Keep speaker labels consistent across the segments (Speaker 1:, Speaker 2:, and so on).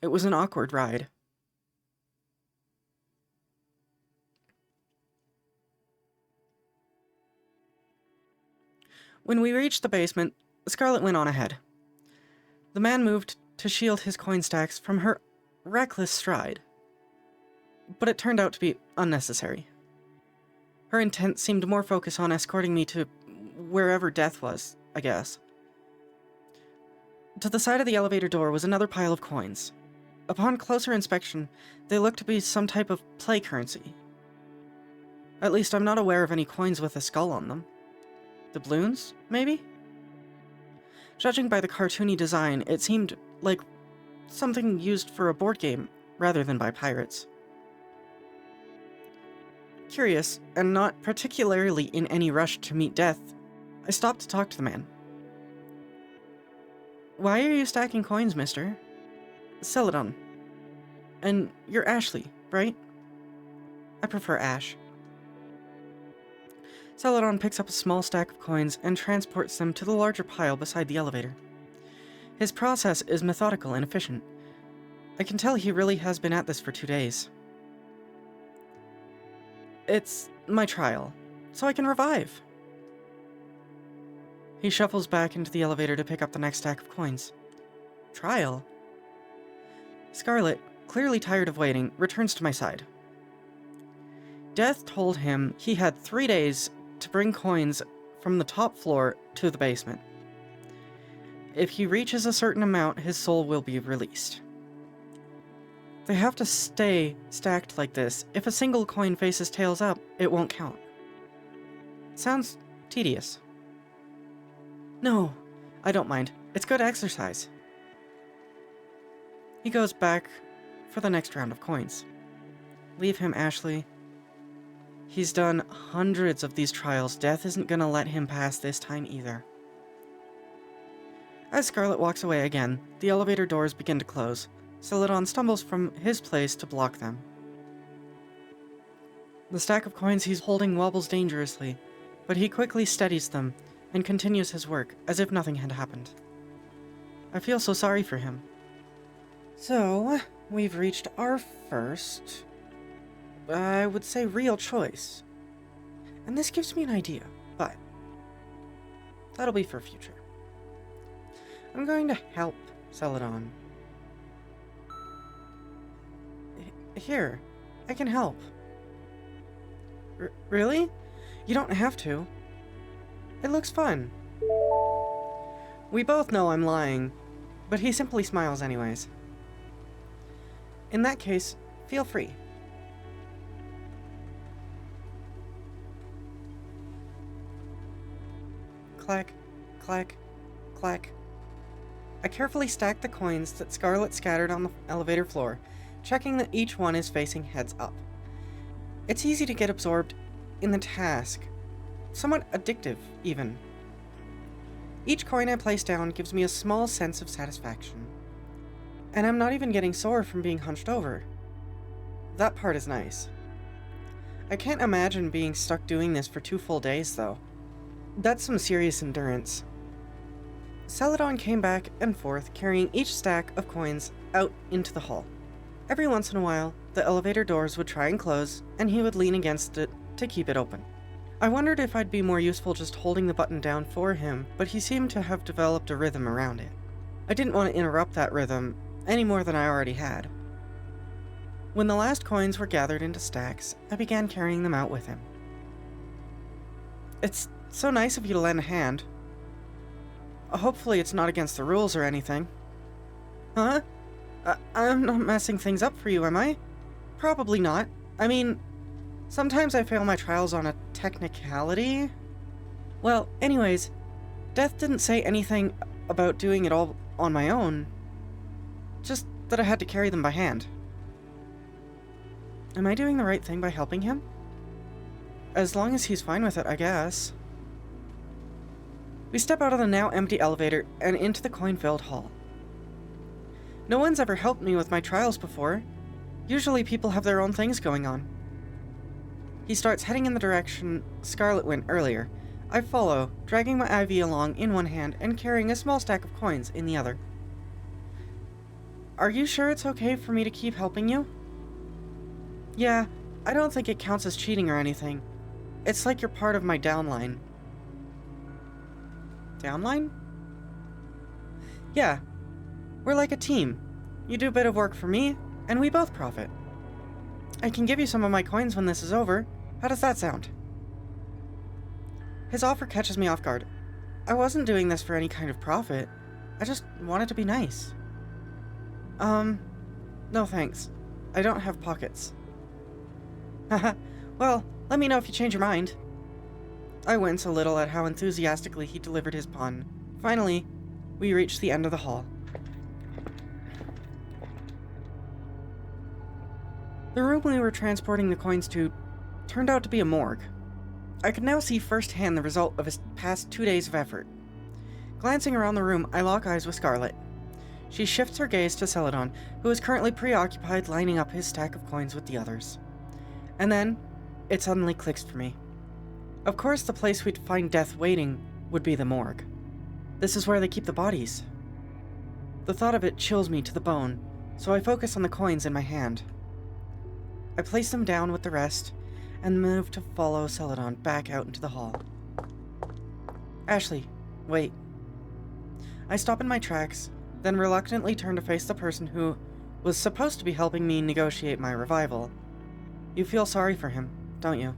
Speaker 1: It was an awkward ride. When we reached the basement, Scarlet went on ahead. The man moved to shield his coin stacks from her reckless stride, but it turned out to be unnecessary. Her intent seemed more focused on escorting me to wherever Death was, I guess. To the side of the elevator door was another pile of coins. Upon closer inspection, they looked to be some type of play currency. At least I'm not aware of any coins with a skull on them. Doubloons, maybe? Judging by the cartoony design, it seemed like something used for a board game rather than by pirates. Curious, and not particularly in any rush to meet Death, I stopped to talk to the man. Why are you stacking coins, mister? Celadon. And you're Ashley, right? I prefer Ash. Celadon picks up a small stack of coins and transports them to the larger pile beside the elevator. His process is methodical and efficient. I can tell he really has been at this for 2 days. It's my trial, so I can revive. He shuffles back into the elevator to pick up the next stack of coins. Trial? Scarlet, clearly tired of waiting, returns to my side. Death told him he had 3 days to bring coins from the top floor to the basement. If he reaches a certain amount, his soul will be released. They have to stay stacked like this. If a single coin faces tails up, it won't count. Sounds tedious. No, I don't mind. It's good exercise. He goes back for the next round of coins. Leave him, Ashley. He's done hundreds of these trials. Death isn't gonna let him pass this time either. As Scarlet walks away again, the elevator doors begin to close. Celadon stumbles from his place to block them. The stack of coins he's holding wobbles dangerously, but he quickly steadies them and continues his work as if nothing had happened. I feel so sorry for him. So, we've reached our first, I would say, real choice. And this gives me an idea, but that'll be for future. I'm going to help Celadon. Here, I can help. Really? You don't have to. It looks fun. We both know I'm lying, but he simply smiles anyways. In that case, feel free. Clack, clack, clack. I carefully stack the coins that Scarlet scattered on the elevator floor, checking that each one is facing heads up. It's easy to get absorbed in the task, somewhat addictive even. Each coin I place down gives me a small sense of satisfaction. And I'm not even getting sore from being hunched over. That part is nice. I can't imagine being stuck doing this for 2 full days, though. That's some serious endurance. Celadon came back and forth, carrying each stack of coins out into the hall. Every once in a while, the elevator doors would try and close, and he would lean against it to keep it open. I wondered if I'd be more useful just holding the button down for him, but he seemed to have developed a rhythm around it. I didn't want to interrupt that rhythm any more than I already had. When the last coins were gathered into stacks, I began carrying them out with him. It's so nice of you to lend a hand. Hopefully it's not against the rules or anything. Huh? I'm not messing things up for you, am I? Probably not. I mean, sometimes I fail my trials on a technicality. Well, anyways, Death didn't say anything about doing it all on my own. Just that I had to carry them by hand. Am I doing the right thing by helping him? As long as he's fine with it, I guess. We step out of the now empty elevator and into the coin-filled hall. No one's ever helped me with my trials before. Usually people have their own things going on. He starts heading in the direction Scarlet went earlier. I follow, dragging my IV along in one hand and carrying a small stack of coins in the other. Are you sure it's okay for me to keep helping you? Yeah, I don't think it counts as cheating or anything. It's like you're part of my downline. Downline? Yeah, we're like a team. You do a bit of work for me, and we both profit. I can give you some of my coins when this is over. How does that sound? His offer catches me off guard. I wasn't doing this for any kind of profit. I just wanted to be nice. No thanks. I don't have pockets. Haha, well, let me know if you change your mind. I wince a little at how enthusiastically he delivered his pun. Finally, we reach the end of the hall. The room we were transporting the coins to turned out to be a morgue. I could now see firsthand the result of his past 2 days of effort. Glancing around the room, I lock eyes with Scarlet. She shifts her gaze to Celadon, who is currently preoccupied lining up his stack of coins with the others. And then, it suddenly clicks for me. Of course, the place we'd find death waiting would be the morgue. This is where they keep the bodies. The thought of it chills me to the bone, so I focus on the coins in my hand. I place them down with the rest, and move to follow Celadon back out into the hall. Ashley, wait. I stop in my tracks, then reluctantly turn to face the person who was supposed to be helping me negotiate my revival. You feel sorry for him, don't you?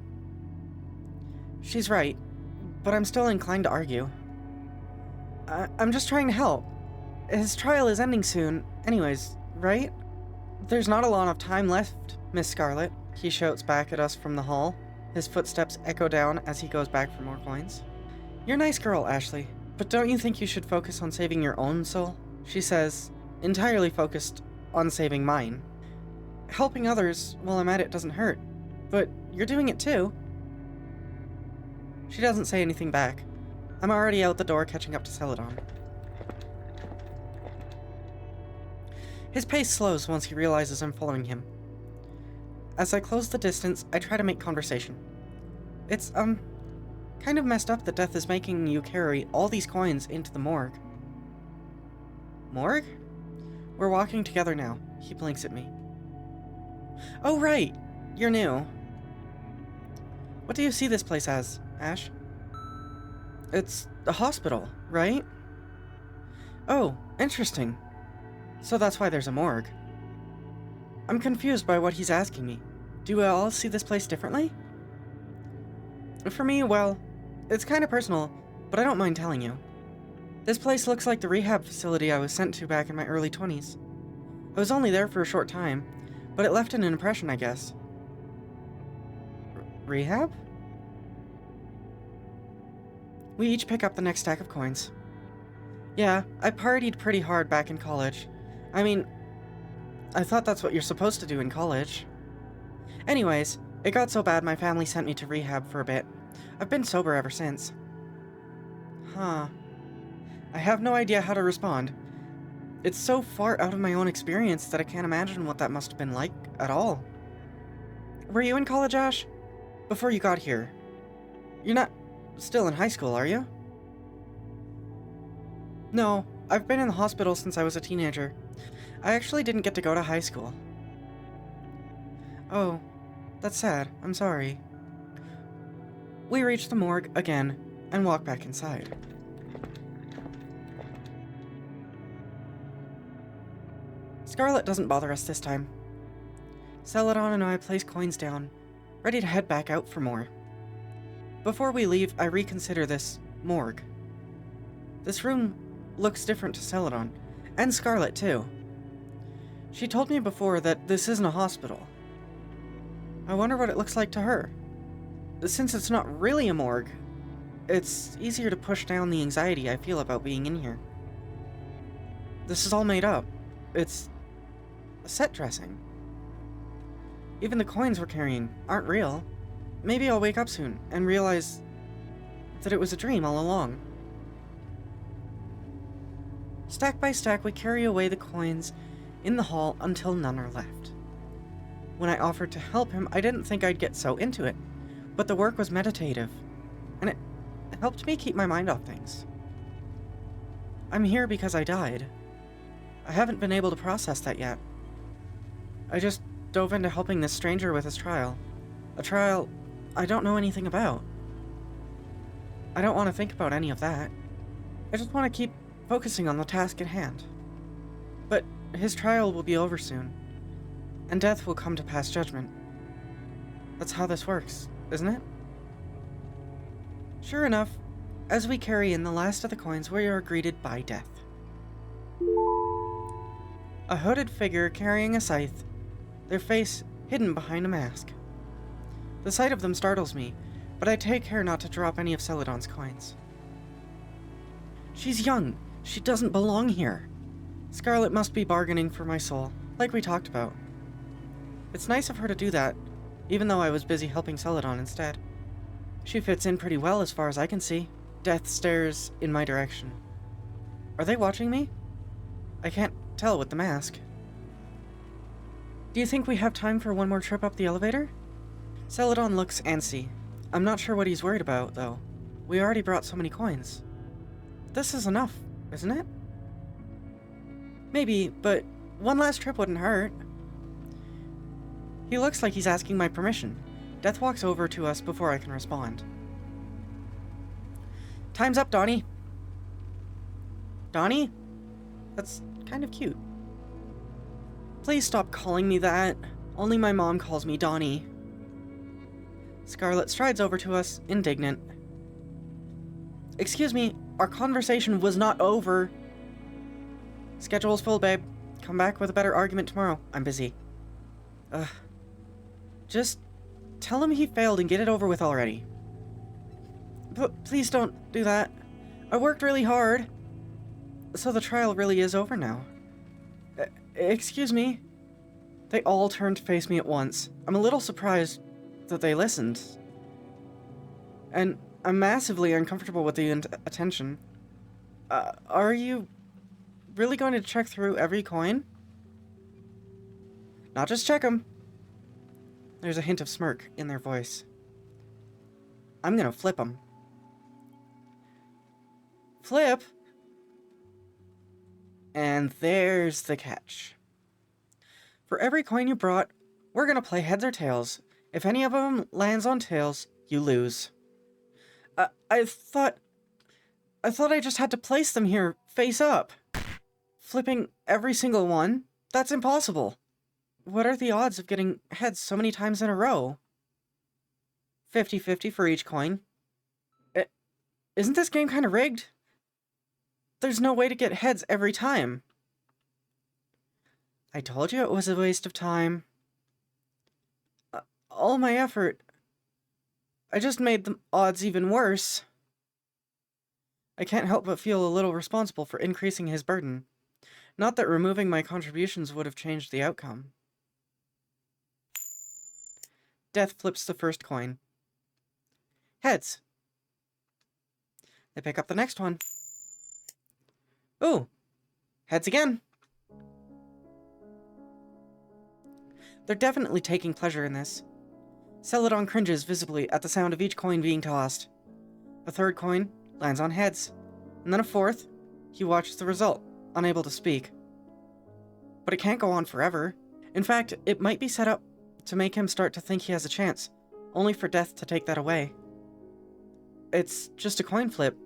Speaker 1: She's right, but I'm still inclined to argue. I'm just trying to help. His trial is ending soon, anyways, right? There's not a lot of time left, Miss Scarlet, he shouts back at us from the hall. His footsteps echo down as he goes back for more coins. You're a nice girl, Ashley, but don't you think you should focus on saving your own soul? She says, entirely focused on saving mine. Helping others while I'm at it doesn't hurt, but you're doing it too. She doesn't say anything back. I'm already out the door catching up to Celadon. His pace slows once he realizes I'm following him. As I close the distance, I try to make conversation. It's, kind of messed up that death is making you carry all these coins into the morgue. Morgue? We're walking together now. He blinks at me. Oh, right! You're new. What do you see this place as, Ash? It's a hospital, right? Oh, interesting. So that's why there's a morgue. I'm confused by what he's asking me. Do we all see this place differently? For me, well, it's kind of personal, but I don't mind telling you. This place looks like the rehab facility I was sent to back in my early 20s. I was only there for a short time, but it left an impression, I guess. Rehab? We each pick up the next stack of coins. Yeah, I partied pretty hard back in college. I mean, I thought that's what you're supposed to do in college. Anyways, it got so bad my family sent me to rehab for a bit. I've been sober ever since. Huh. I have no idea how to respond. It's so far out of my own experience that I can't imagine what that must have been like at all. Were you in college, Ash? Before you got here. You're not still in high school, are you? No, I've been in the hospital since I was a teenager. I actually didn't get to go to high school. Oh, that's sad. I'm sorry. We reach the morgue again and walk back inside. Scarlet doesn't bother us this time. Celadon and I place coins down, ready to head back out for more. Before we leave, I reconsider this morgue. This room looks different to Celadon, and Scarlet too. She told me before that this isn't a hospital. I wonder what it looks like to her. Since it's not really a morgue, it's easier to push down the anxiety I feel about being in here. This is all made up. It's a set dressing. Even the coins we're carrying aren't real. Maybe I'll wake up soon and realize that it was a dream all along. Stack by stack, we carry away the coins in the hall until none are left. When I offered to help him, I didn't think I'd get so into it, but the work was meditative, and it helped me keep my mind off things. I'm here because I died. I haven't been able to process that yet. I just dove into helping this stranger with his trial. A trial I don't know anything about. I don't want to think about any of that. I just want to keep focusing on the task at hand. But his trial will be over soon, and death will come to pass judgment. That's how this works, isn't it? Sure enough, as we carry in the last of the coins, we are greeted by death. A hooded figure carrying a scythe, their face hidden behind a mask. The sight of them startles me, but I take care not to drop any of Celadon's coins. She's young. She doesn't belong here. Scarlet must be bargaining for my soul, like we talked about. It's nice of her to do that, even though I was busy helping Celadon instead. She fits in pretty well as far as I can see. Death stares in my direction. Are they watching me? I can't tell with the mask. Do you think we have time for one more trip up the elevator? Celadon looks antsy. I'm not sure what he's worried about, though. We already brought so many coins. This is enough, isn't it? Maybe, but one last trip wouldn't hurt. He looks like he's asking my permission. Death walks over to us before I can respond. Time's up, Donnie. Donnie? That's kind of cute. Please stop calling me that. Only my mom calls me Donnie. Scarlet strides over to us, indignant. Excuse me, our conversation was not over. Schedule's full, babe. Come back with a better argument tomorrow. I'm busy. Just tell him he failed and get it over with already. But please don't do that. I worked really hard. So the trial really is over now. Excuse me? They all turned to face me at once. I'm a little surprised that they listened. And I'm massively uncomfortable with the attention. Are you really going to check through every coin? Not just check them. There's a hint of smirk in their voice. I'm gonna flip them. Flip? And there's the catch. For every coin you brought, we're gonna play heads or tails. If any of them lands on tails, you lose. I thought I just had to place them here face up. Flipping every single one? That's impossible. What are the odds of getting heads so many times in a row? 50-50 for each coin. Isn't this game kind of rigged? There's no way to get heads every time. I told you it was a waste of time. All my effort. I just made the odds even worse. I can't help but feel a little responsible for increasing his burden. Not that removing my contributions would have changed the outcome. Death flips the first coin. Heads. They pick up the next one. Ooh. Heads again. They're definitely taking pleasure in this. Celadon cringes visibly at the sound of each coin being tossed. A third coin lands on heads, and then a fourth. He watches the result, unable to speak. But it can't go on forever. In fact, it might be set up to make him start to think he has a chance, only for Death to take that away. It's just a coin flip,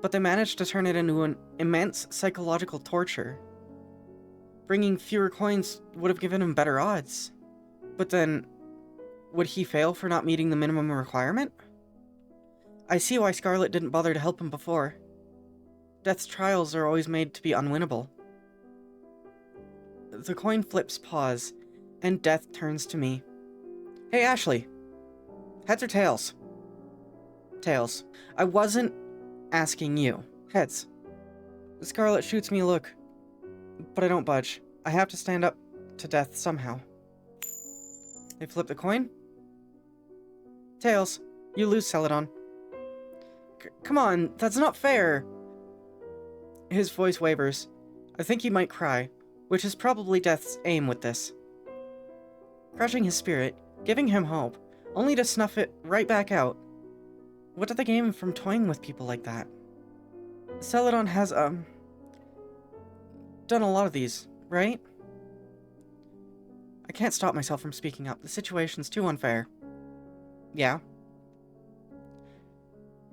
Speaker 1: but they managed to turn it into an immense psychological torture. Bringing fewer coins would have given him better odds. But then, would he fail for not meeting the minimum requirement? I see why Scarlet didn't bother to help him before. Death's trials are always made to be unwinnable. The coin flips pause, and Death turns to me. Hey, Ashley. Heads or tails? Tails. I wasn't asking you. Heads. Scarlet shoots me a look, but I don't budge. I have to stand up to Death somehow. They flip the coin. Tails. You lose, Celadon. Come on, that's not fair. His voice wavers. I think he might cry, which is probably Death's aim with this. Crushing his spirit, giving him hope, only to snuff it right back out. What did they gain him from toying with people like that? Celadon has, done a lot of these, right? I can't stop myself from speaking up. The situation's too unfair. Yeah?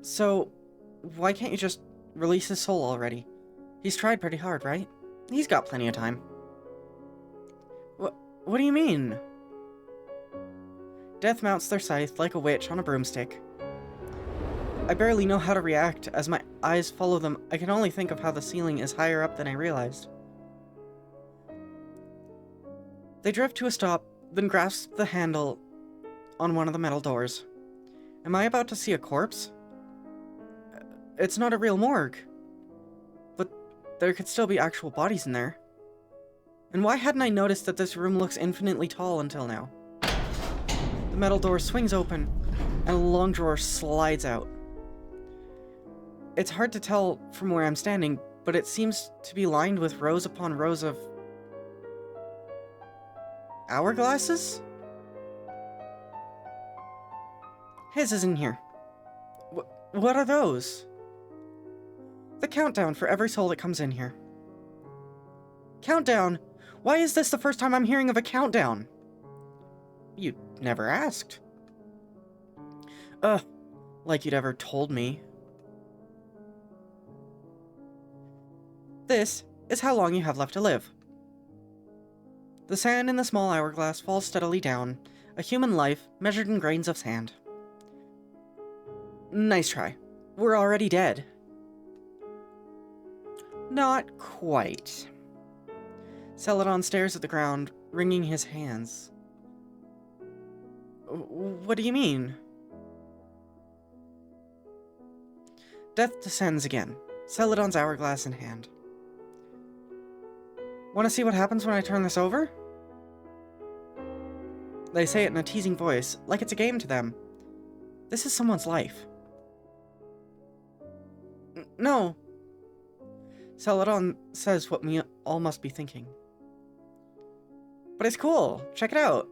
Speaker 1: So, why can't you just release his soul already? He's tried pretty hard, right? He's got plenty of time. What do you mean? Death mounts their scythe like a witch on a broomstick. I barely know how to react. As my eyes follow them, I can only think of how the ceiling is higher up than I realized. They drift to a stop, then grasp the handle on one of the metal doors. Am I about to see a corpse? It's not a real morgue. But there could still be actual bodies in there. And why hadn't I noticed that this room looks infinitely tall until now? The metal door swings open, and a long drawer slides out. It's hard to tell from where I'm standing, but it seems to be lined with rows upon rows of hourglasses? His is in here. What are those? The countdown for every soul that comes in here. Countdown? Why is this the first time I'm hearing of a countdown? You never asked. Like you'd ever told me. This is how long you have left to live. The sand in the small hourglass falls steadily down, a human life measured in grains of sand. Nice try. We're already dead. Not quite. Celadon stares at the ground, wringing his hands. What do you mean? Death descends again, Celadon's hourglass in hand. Want to see what happens when I turn this over? They say it in a teasing voice, like it's a game to them. This is someone's life. No. Celadon says what we all must be thinking. But it's cool. Check it out.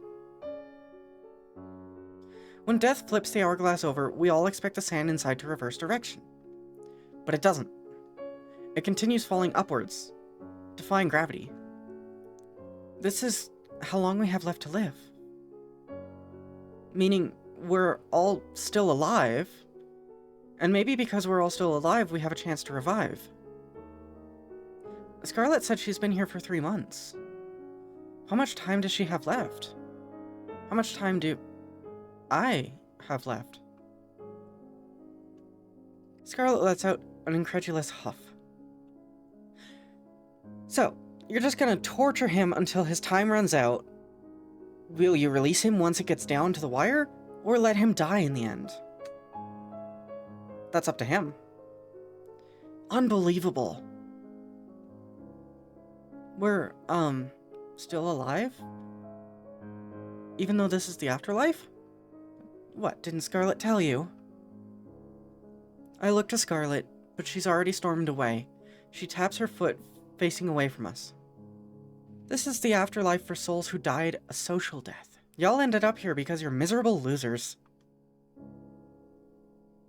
Speaker 1: When Death flips the hourglass over, we all expect the sand inside to reverse direction. But it doesn't. It continues falling upwards, defying gravity. This is how long we have left to live. Meaning, we're all still alive, and maybe because we're all still alive, we have a chance to revive. Scarlet said she's been here for 3 months. How much time does she have left? How much time do I have left? Scarlet lets out an incredulous huff. So, you're just gonna torture him until his time runs out. Will you release him once it gets down to the wire, or let him die in the end? That's up to him. Unbelievable. We're, still alive? Even though this is the afterlife? What, didn't Scarlet tell you? I look to Scarlet, but she's already stormed away. She taps her foot, facing away from us. This is the afterlife for souls who died a social death. Y'all ended up here because you're miserable losers.